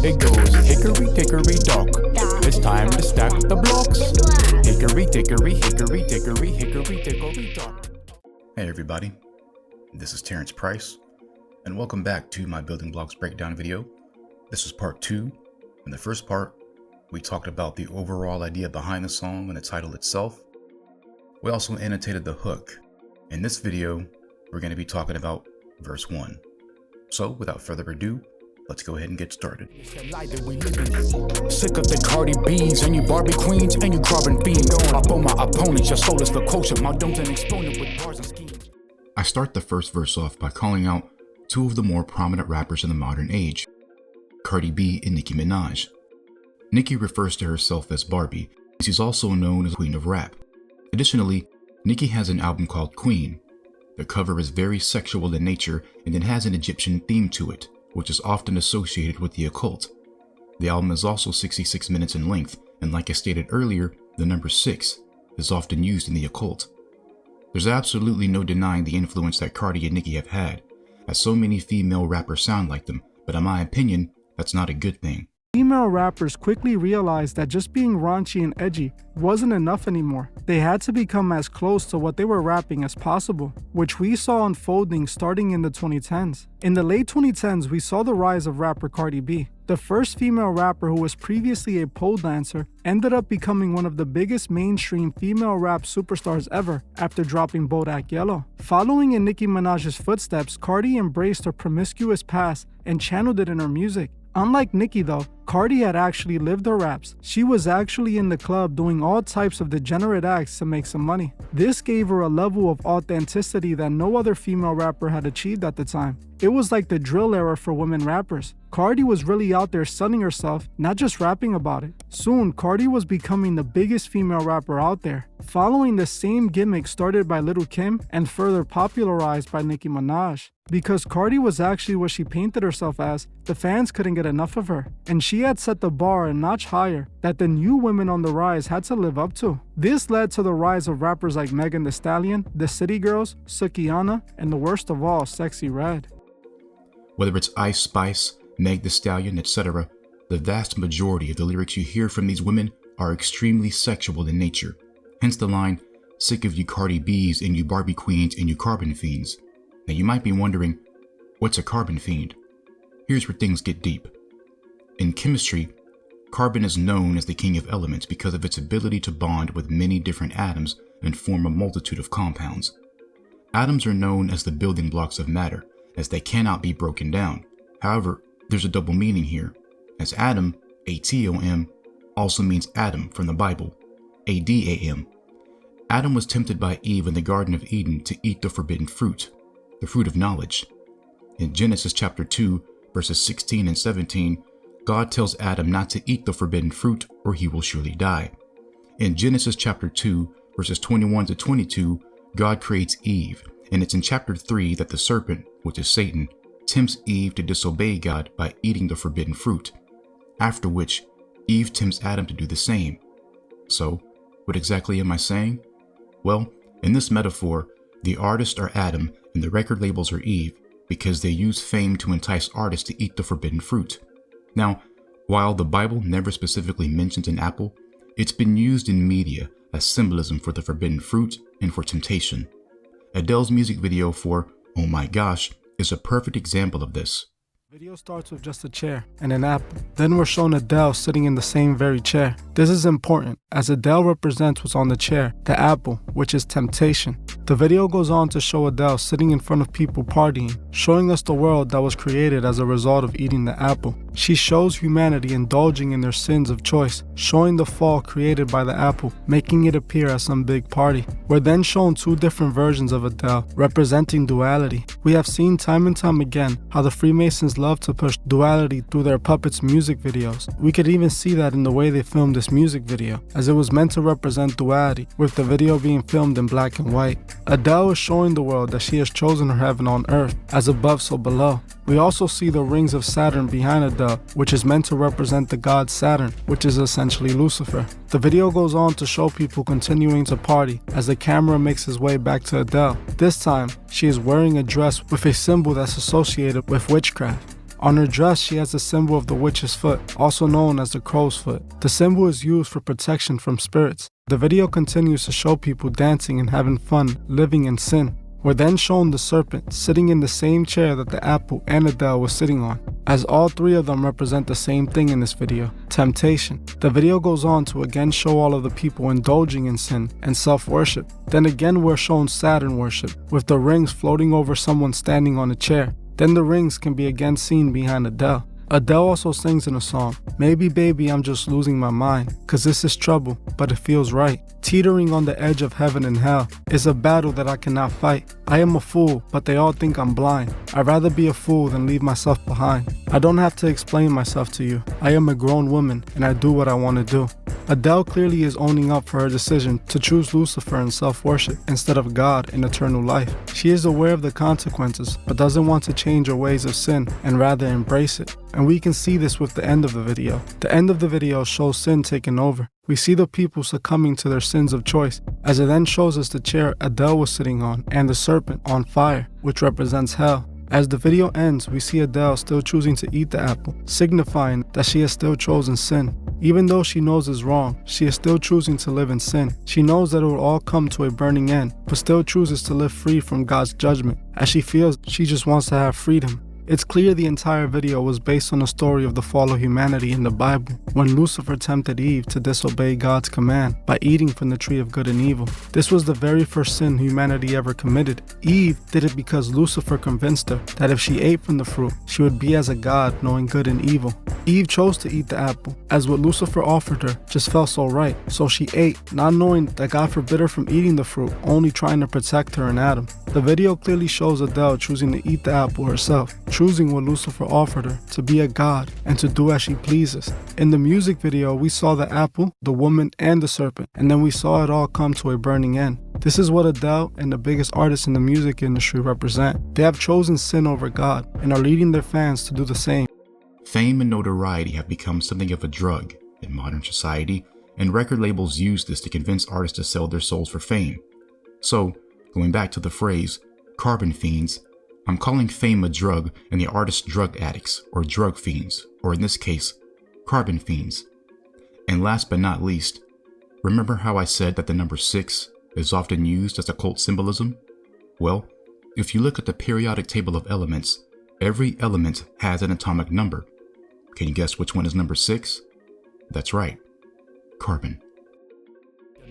It goes hickory dickory dock. It's time to stack the blocks. Hickory dickory hickory dickory hickory dickory dock. Hey everybody, this is Terrence Price, and welcome back to my building blocks breakdown video. This is part 2. In the first part, we talked about the overall idea behind the song and the title itself. We also annotated the hook. In this video, we're going to be talking about verse 1. So without further ado, let's go ahead and get started. Sick of the Cardi B's and you Barbie queens and you carbon fiend. Up on my opponents, your soul is the culture. My dome's an exponent with bars and schemes. I start the first verse off by calling out two of the more prominent rappers in the modern age, Cardi B and Nicki Minaj. Nicki refers to herself as Barbie. She's also known as Queen of Rap. Additionally, Nicki has an album called Queen. The cover is very sexual in nature and it has an Egyptian theme to it, which is often associated with the occult. The album is also 66 minutes in length, and like I stated earlier, the number 6 is often used in the occult. There's absolutely no denying the influence that Cardi and Nicki have had, as so many female rappers sound like them, but in my opinion, that's not a good thing. Female rappers quickly realized that just being raunchy and edgy wasn't enough anymore. They had to become as close to what they were rapping as possible, which we saw unfolding starting in the 2010s. In the late 2010s, we saw the rise of rapper Cardi B. The first female rapper who was previously a pole dancer ended up becoming one of the biggest mainstream female rap superstars ever after dropping Bodak Yellow. Following in Nicki Minaj's footsteps, Cardi embraced her promiscuous past and channeled it in her music. Unlike Nicki though, Cardi had actually lived her raps. She was actually in the club doing all types of degenerate acts to make some money. This gave her a level of authenticity that no other female rapper had achieved at the time. It was like the drill era for women rappers. Cardi was really out there sunning herself, not just rapping about it. Soon, Cardi was becoming the biggest female rapper out there, following the same gimmick started by Lil' Kim and further popularized by Nicki Minaj. Because Cardi was actually what she painted herself as, the fans couldn't get enough of her, and she had set the bar a notch higher that the new women on the rise had to live up to. This led to the rise of rappers like Megan Thee Stallion, The City Girls, Sukihana, and the worst of all, Sexy Red. Whether it's Ice Spice, Meg Thee Stallion, etc., the vast majority of the lyrics you hear from these women are extremely sexual in nature. Hence the line, sick of you Cardi B's and you Barbie queens and you carbon fiends. Now you might be wondering, what's a carbon fiend? Here's where things get deep. In chemistry, carbon is known as the king of elements because of its ability to bond with many different atoms and form a multitude of compounds. Atoms are known as the building blocks of matter, as they cannot be broken down. However, there's a double meaning here, as Adam, A-T-O-M, also means Adam from the Bible, A-D-A-M. Adam was tempted by Eve in the Garden of Eden to eat the forbidden fruit, the fruit of knowledge. In Genesis chapter 2, verses 16 and 17, God tells Adam not to eat the forbidden fruit or he will surely die. In Genesis chapter 2, verses 21 to 22, God creates Eve, and it's in chapter 3 that the serpent, which is Satan, tempts Eve to disobey God by eating the forbidden fruit, after which Eve tempts Adam to do the same. So, what exactly am I saying? Well, in this metaphor, the artists are Adam and the record labels are Eve because they use fame to entice artists to eat the forbidden fruit. Now, while the Bible never specifically mentions an apple, it's been used in media as symbolism for the forbidden fruit and for temptation. Adele's music video for Oh My Gosh is a perfect example of this. The video starts with just a chair and an apple. Then we're shown Adele sitting in the same very chair. This is important as Adele represents what's on the chair, the apple, which is temptation. The video goes on to show Adele sitting in front of people partying, showing us the world that was created as a result of eating the apple. She shows humanity indulging in their sins of choice, showing the fall created by the apple, making it appear as some big party. We're then shown two different versions of Adele, representing duality. We have seen time and time again how the Freemasons love to push duality through their puppets' music videos. We could even see that in the way they filmed this music video, as it was meant to represent duality, with the video being filmed in black and white. Adele is showing the world that she has chosen her heaven on earth, as above so below. We also see the rings of Saturn behind Adele, which is meant to represent the god Saturn, which is essentially Lucifer. The video goes on to show people continuing to party as the camera makes its way back to Adele. This time, she is wearing a dress with a symbol that's associated with witchcraft. On her dress, she has the symbol of the witch's foot, also known as the crow's foot. The symbol is used for protection from spirits. The video continues to show people dancing and having fun, living in sin. We're then shown the serpent sitting in the same chair that the apple and Adele was sitting on, as all three of them represent the same thing in this video: temptation. The video goes on to again show all of the people indulging in sin and self-worship. Then again we're shown Saturn worship, with the rings floating over someone standing on a chair. Then the rings can be again seen behind Adele. Adele also sings in a song, "Maybe baby I'm just losing my mind, cause this is trouble, but it feels right. Teetering on the edge of heaven and hell is a battle that I cannot fight. I am a fool, but they all think I'm blind. I'd rather be a fool than leave myself behind. I don't have to explain myself to you. I am a grown woman and I do what I want to do." Adele clearly is owning up for her decision to choose Lucifer and self-worship instead of God and eternal life. She is aware of the consequences, but doesn't want to change her ways of sin and rather embrace it. And we can see this with the end of the video. The end of the video shows sin taking over. We see the people succumbing to their sins of choice, as it then shows us the chair Adele was sitting on and the serpent on fire, which represents hell. As the video ends, we see Adele still choosing to eat the apple, signifying that she has still chosen sin. Even though she knows it's wrong, she is still choosing to live in sin. She knows that it will all come to a burning end, but still chooses to live free from God's judgment, as she feels she just wants to have freedom. It's clear the entire video was based on the story of the fall of humanity in the Bible, when Lucifer tempted Eve to disobey God's command by eating from the tree of good and evil. This was the very first sin humanity ever committed. Eve did it because Lucifer convinced her that if she ate from the fruit, she would be as a god knowing good and evil. Eve chose to eat the apple, as what Lucifer offered her just felt so right, so she ate, not knowing that God forbid her from eating the fruit, only trying to protect her and Adam. The video clearly shows Adele choosing to eat the apple herself, choosing what Lucifer offered her, to be a god and to do as she pleases. In the music video, we saw the apple, the woman, and the serpent, and then we saw it all come to a burning end. This is what Adele and the biggest artists in the music industry represent. They have chosen sin over God and are leading their fans to do the same. Fame and notoriety have become something of a drug in modern society, and record labels use this to convince artists to sell their souls for fame. So, going back to the phrase, carbon fiends, I'm calling fame a drug and the artists drug addicts, or drug fiends, or in this case, carbon fiends. And last but not least, remember how I said that the number 6 is often used as occult symbolism? Well, if you look at the periodic table of elements, every element has an atomic number. Can you guess which one is number 6? That's right, carbon.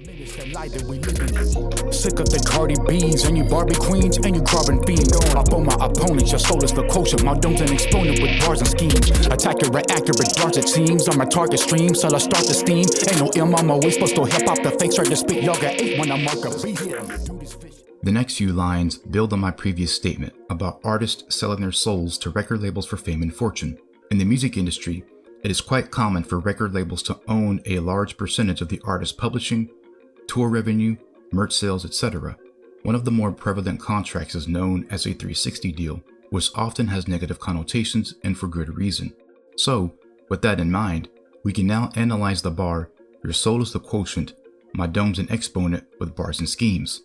It's the life that we living. Sick of the Cardi B's and you Barbie queens and you carbon fiends. Up on my opponents, your soul is the quotient. My domes and exponent with bars and schemes. Accurate darts it seems. I'm a target stream, so I start the steam. Ain't no M, I'm always supposed to hip hop the fake start to speak. Y'all got 8 when I mark a beat. The next few lines build on my previous statement about artists selling their souls to record labels for fame and fortune. In the music industry, it is quite common for record labels to own a large percentage of the artist's publishing, tour revenue, merch sales, etc. One of the more prevalent contracts is known as a 360 deal, which often has negative connotations and for good reason. So, with that in mind, we can now analyze the bar, your soul is the quotient, my dome's an exponent with bars and schemes.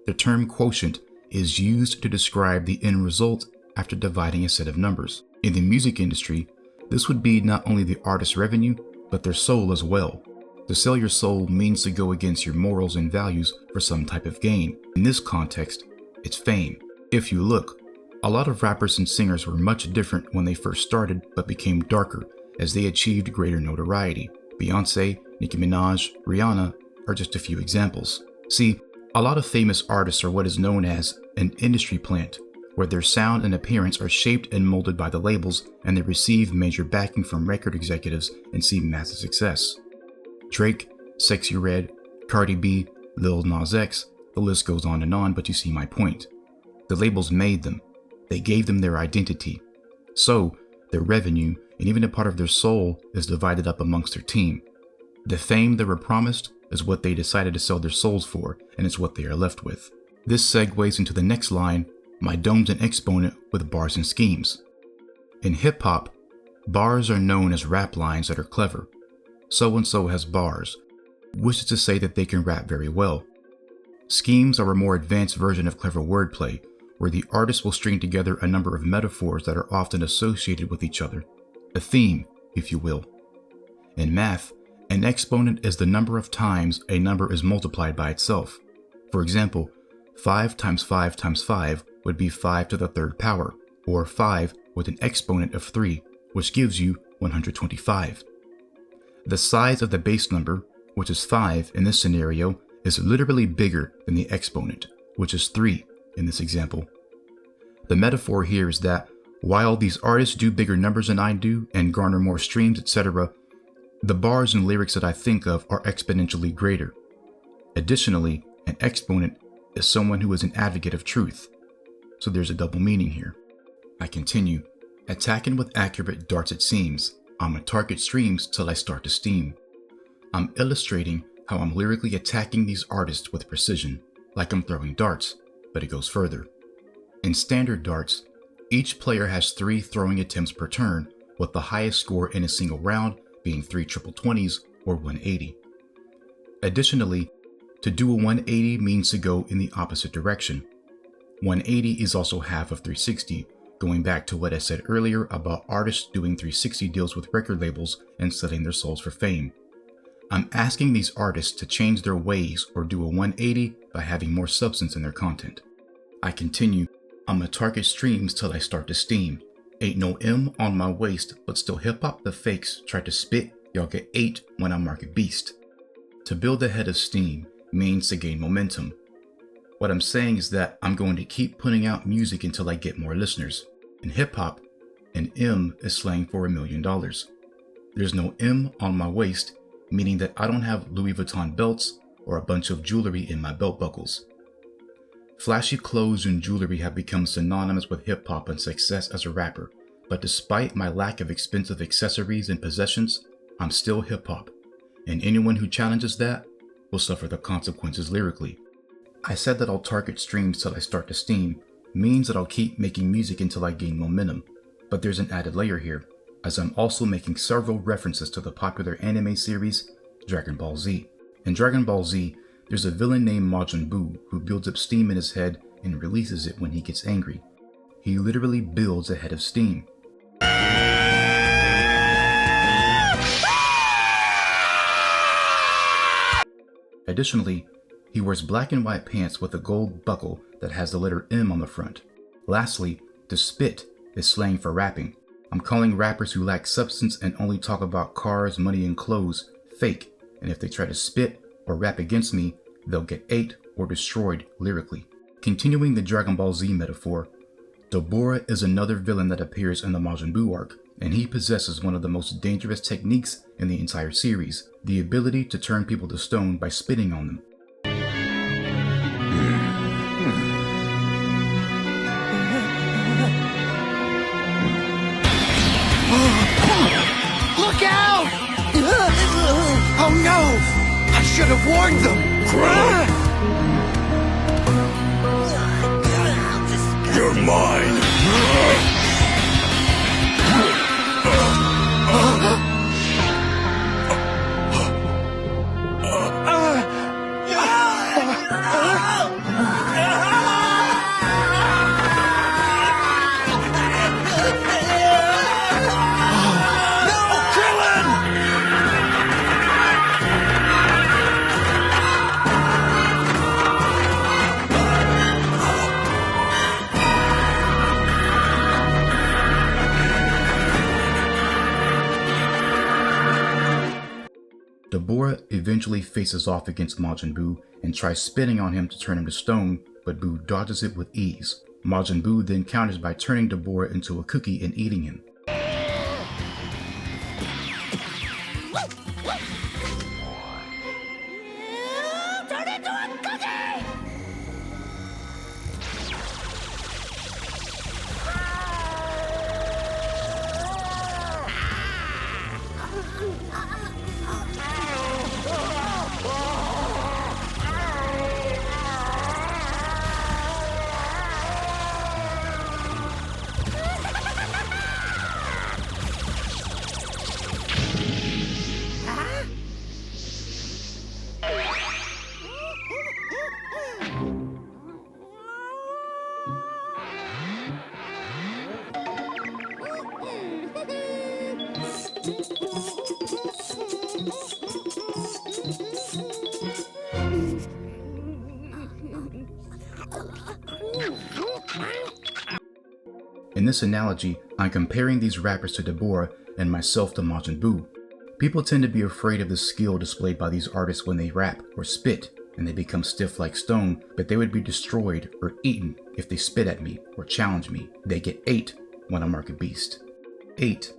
The term quotient is used to describe the end result after dividing a set of numbers. In the music industry, this would be not only the artist's revenue, but their soul as well. To sell your soul means to go against your morals and values for some type of gain. In this context, it's fame. If you look, a lot of rappers and singers were much different when they first started, but became darker as they achieved greater notoriety. Beyonce, Nicki Minaj, Rihanna are just a few examples. See, a lot of famous artists are what is known as an industry plant, where their sound and appearance are shaped and molded by the labels, and they receive major backing from record executives and see massive success. Drake, Sexy Red, Cardi B, Lil Nas X, the list goes on, but you see my point. The labels made them. They gave them their identity. So, their revenue, and even a part of their soul, is divided up amongst their team. The fame they were promised is what they decided to sell their souls for, and it's what they are left with. This segues into the next line, my dome's an exponent with bars and schemes. In hip-hop, bars are known as rap lines that are clever. So-and-so has bars, which is to say that they can rap very well. Schemes are a more advanced version of clever wordplay, where the artist will string together a number of metaphors that are often associated with each other, a theme, if you will. In math, an exponent is the number of times a number is multiplied by itself. For example, 5 times 5 times 5 would be 5 to the third power, or 5 with an exponent of 3, which gives you 125. The size of the base number, which is 5 in this scenario, is literally bigger than the exponent, which is 3 in this example. The metaphor here is that while these artists do bigger numbers than I do and garner more streams, etc., the bars and lyrics that I think of are exponentially greater. Additionally, an exponent is someone who is an advocate of truth. So there's a double meaning here. I continue. Attacking with accurate darts it seems. I'ma target streams till I start to steam. I'm illustrating how I'm lyrically attacking these artists with precision, like I'm throwing darts, but it goes further. In standard darts, each player has 3 throwing attempts per turn, with the highest score in a single round being 3 triple 20s or 180. Additionally, to do a 180 means to go in the opposite direction. 180 is also half of 360, going back to what I said earlier about artists doing 360 deals with record labels and selling their souls for fame. I'm asking these artists to change their ways or do a 180 by having more substance in their content. I continue. I'ma target streams till I start to steam. Ain't no M on my waist, but still hip hop the fakes try to spit, y'all get 8 when I mark a beast. To build a head of steam means to gain momentum. What I'm saying is that I'm going to keep putting out music until I get more listeners. In hip hop, an M is slang for $1 million. There's no M on my waist, meaning that I don't have Louis Vuitton belts or a bunch of jewelry in my belt buckles. Flashy clothes and jewelry have become synonymous with hip hop and success as a rapper, but despite my lack of expensive accessories and possessions, I'm still hip hop, and anyone who challenges that will suffer the consequences lyrically. I said that I'll target streams till I start to steam, means that I'll keep making music until I gain momentum, but there's an added layer here, as I'm also making several references to the popular anime series Dragon Ball Z. In Dragon Ball Z, there's a villain named Majin Buu who builds up steam in his head and releases it when he gets angry. He literally builds a head of steam. Additionally, he wears black and white pants with a gold buckle that has the letter M on the front. Lastly, to spit is slang for rapping. I'm calling rappers who lack substance and only talk about cars, money, and clothes fake, and if they try to spit or rap against me, they'll get ate or destroyed lyrically. Continuing the Dragon Ball Z metaphor, Deborah is another villain that appears in the Majin Buu arc, and he possesses one of the most dangerous techniques in the entire series, the ability to turn people to stone by spitting on them. Look out! Oh no! I should have warned them! You're mine! Deborah eventually faces off against Majin Buu and tries spitting on him to turn him to stone, but Buu dodges it with ease. Majin Buu then counters by turning Deborah into a cookie and eating him. Turn into a cookie! In this analogy, I'm comparing these rappers to Deborah and myself to Majin Buu. People tend to be afraid of the skill displayed by these artists when they rap or spit, and they become stiff like stone, but they would be destroyed or eaten if they spit at me or challenge me. They get 8 when I mark a beast. 8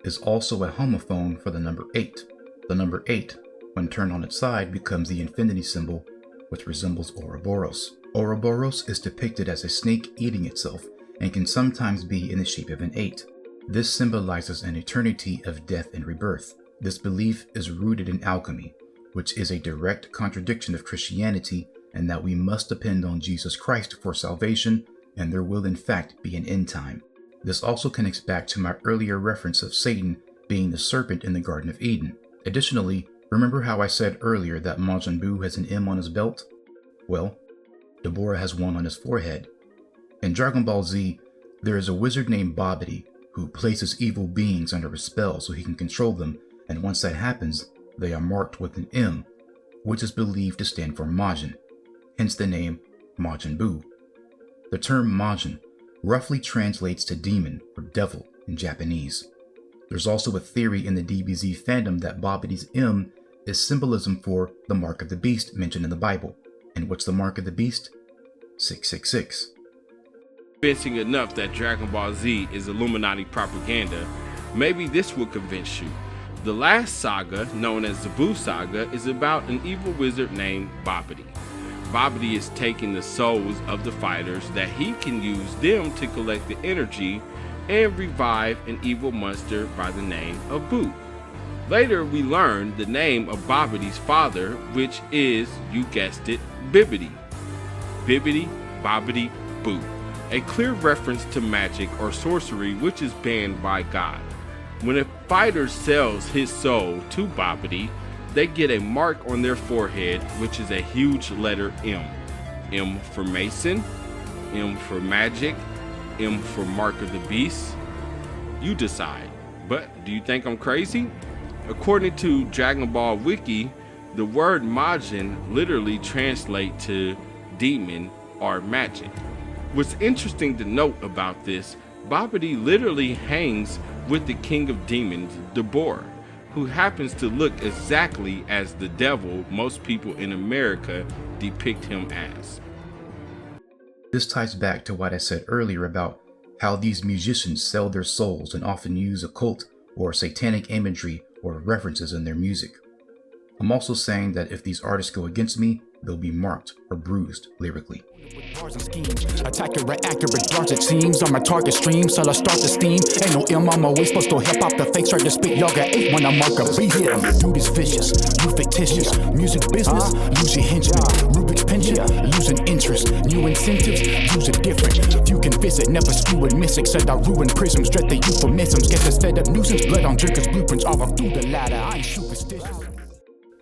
is also a homophone for the number 8. The number 8, when turned on its side, becomes the infinity symbol, which resembles Ouroboros. Ouroboros is depicted as a snake eating itself and can sometimes be in the shape of an 8. This symbolizes an eternity of death and rebirth. This belief is rooted in alchemy, which is a direct contradiction of Christianity, and that we must depend on Jesus Christ for salvation, and there will in fact be an end time. This also connects back to my earlier reference of Satan being the serpent in the Garden of Eden. Additionally, remember how I said earlier that Majin Buu has an M on his belt? Well, Deborah has one on his forehead. In Dragon Ball Z, there is a wizard named Babidi who places evil beings under a spell so he can control them, and once that happens, they are marked with an M, which is believed to stand for Majin, hence the name Majin Buu. The term Majin roughly translates to demon or devil in Japanese. There's also a theory in the DBZ fandom that Babidi's M is symbolism for the mark of the beast mentioned in the Bible. And what's the mark of the beast? 666. Convincing enough that Dragon Ball Z is Illuminati propaganda, maybe this will convince you. The last saga, known as the Buu Saga, is about an evil wizard named Babidi. Babidi is taking the souls of the fighters that he can use them to collect the energy and revive an evil monster by the name of Buu. Later we learn the name of Babidi's father, which is, you guessed it, Bibbidi. Bibbidi, Babidi, Buu. A clear reference to magic or sorcery which is banned by God. When a fighter sells his soul to Babidi, they get a mark on their forehead, which is a huge letter M. M for Mason, M for magic, M for mark of the beast. You decide. But do you think I'm crazy? According to Dragon Ball Wiki, the word Majin literally translates to demon or magic. What's interesting to note about this, Babidi literally hangs with the king of demons, Deborah, who happens to look exactly as the devil most people in America depict him as. This ties back to what I said earlier about how these musicians sell their souls and often use occult or satanic imagery or references in their music. I'm also saying that if these artists go against me, they'll be marked or bruised lyrically. Bars and schemes, accurate darts it seems. On my target stream, so I start the steam. Ain't no M, I'm always supposed to hip hop the fake, start to spit. Y'all got 8 when I mark a beat. Dude is vicious, you fictitious. Music business, lose your henchman. Rubik's pension, losing interest. New incentives, use it different. Few can visit, never skew and miss. Except I ruin prisms, dread the euphemisms. Get this fed up nuisance, blood on drinkers, blueprints all up through the ladder. I ain't superstitious.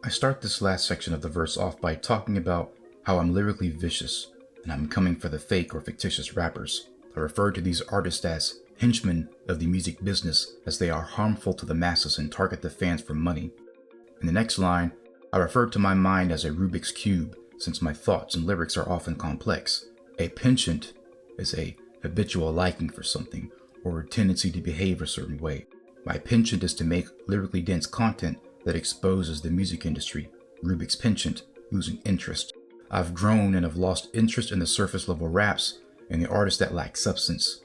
I start this last section of the verse off by talking about how I'm lyrically vicious and I'm coming for the fake or fictitious rappers. I refer to these artists as henchmen of the music business, as they are harmful to the masses and target the fans for money. In the next line, I refer to my mind as a Rubik's Cube, since my thoughts and lyrics are often complex. A penchant is a habitual liking for something, or a tendency to behave a certain way. My penchant is to make lyrically dense content that exposes the music industry. Rubik's penchant, losing interest. I've grown and have lost interest in the surface level raps and the artists that lack substance.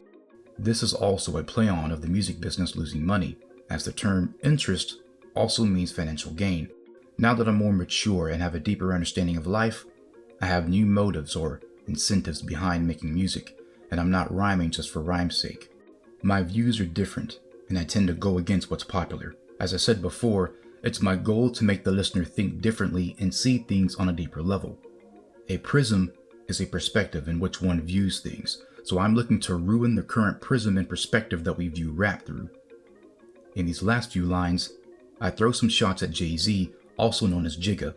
This is also a play on of the music business losing money, as the term interest also means financial gain. Now that I'm more mature and have a deeper understanding of life, I have new motives or incentives behind making music, and I'm not rhyming just for rhyme's sake. My views are different, and I tend to go against what's popular. As I said before, it's my goal to make the listener think differently and see things on a deeper level. A prism is a perspective in which one views things, so I'm looking to ruin the current prism and perspective that we view rap through. In these last few lines, I throw some shots at Jay-Z, also known as Jigga.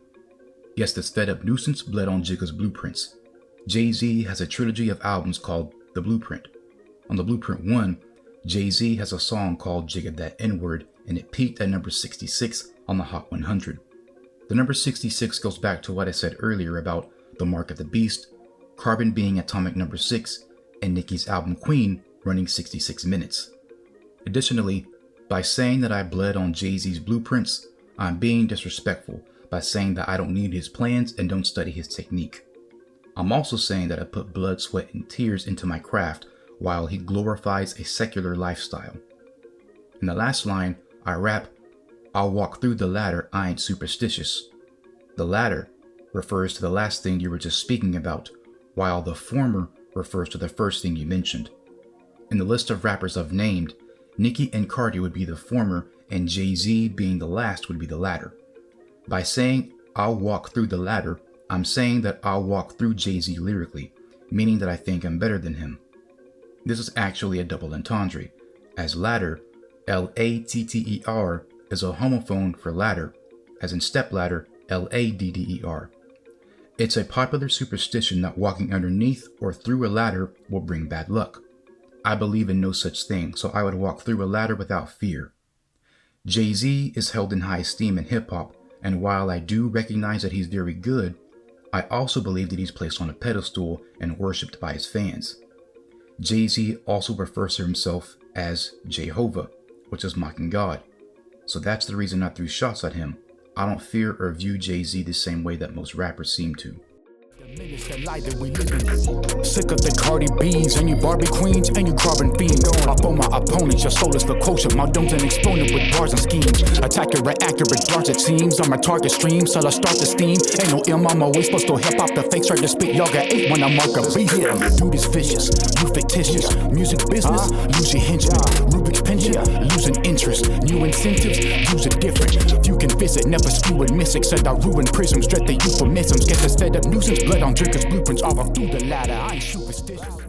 Yes, this fed up nuisance bled on Jigga's blueprints. Jay-Z has a trilogy of albums called The Blueprint. On The Blueprint 1, Jay-Z has a song called Jigga That N-Word, and it peaked at number 66 on the Hot 100. The number 66 goes back to what I said earlier about the Mark of the Beast, Carbon being atomic number 6, and Nicki's album Queen running 66 minutes. Additionally, by saying that I bled on Jay-Z's blueprints, I'm being disrespectful by saying that I don't need his plans and don't study his technique. I'm also saying that I put blood, sweat, and tears into my craft while he glorifies a secular lifestyle. In the last line, I rap, "I'll walk through the ladder, I ain't superstitious." The latter refers to the last thing you were just speaking about, while the former refers to the first thing you mentioned. In the list of rappers I've named, Nicki and Cardi would be the former, and Jay-Z being the last would be the latter. By saying, "I'll walk through the ladder," I'm saying that I'll walk through Jay-Z lyrically, meaning that I think I'm better than him. This is actually a double entendre, as ladder, L-A-T-T-E-R, is a homophone for ladder, as in stepladder, L-A-D-D-E-R. It's a popular superstition that walking underneath or through a ladder will bring bad luck. I believe in no such thing, so I would walk through a ladder without fear. Jay-Z is held in high esteem in hip-hop, and while I do recognize that he's very good, I also believe that he's placed on a pedestal and worshipped by his fans. Jay-Z also refers to himself as Jehovah, which is mocking God. So that's the reason I threw shots at him. I don't fear or view Jay-Z the same way that most rappers seem to. The minutes that lie that we live in. Sick of the Cardi B's and you Barbie queens and you carbon fiend. Up on my opponents, your soul is the kosher. My dome's an exponent with bars and schemes. Attacker at accurate darts it seems. On my target stream, so I start the steam. Ain't no M, I'm always supposed to hip hop. The fakes try to spit, y'all got 8 when I mark a beat. Dude is vicious, you fictitious. Music business, lose your henchman. Rubik's pension, losing interest. New incentives, use it different. Few can visit, never skew and miss. Said I ruin prisms, dread the euphemisms. Get the stead up nuisance, blood on drinkers' blueprints. All through the ladder, I ain't superstitious.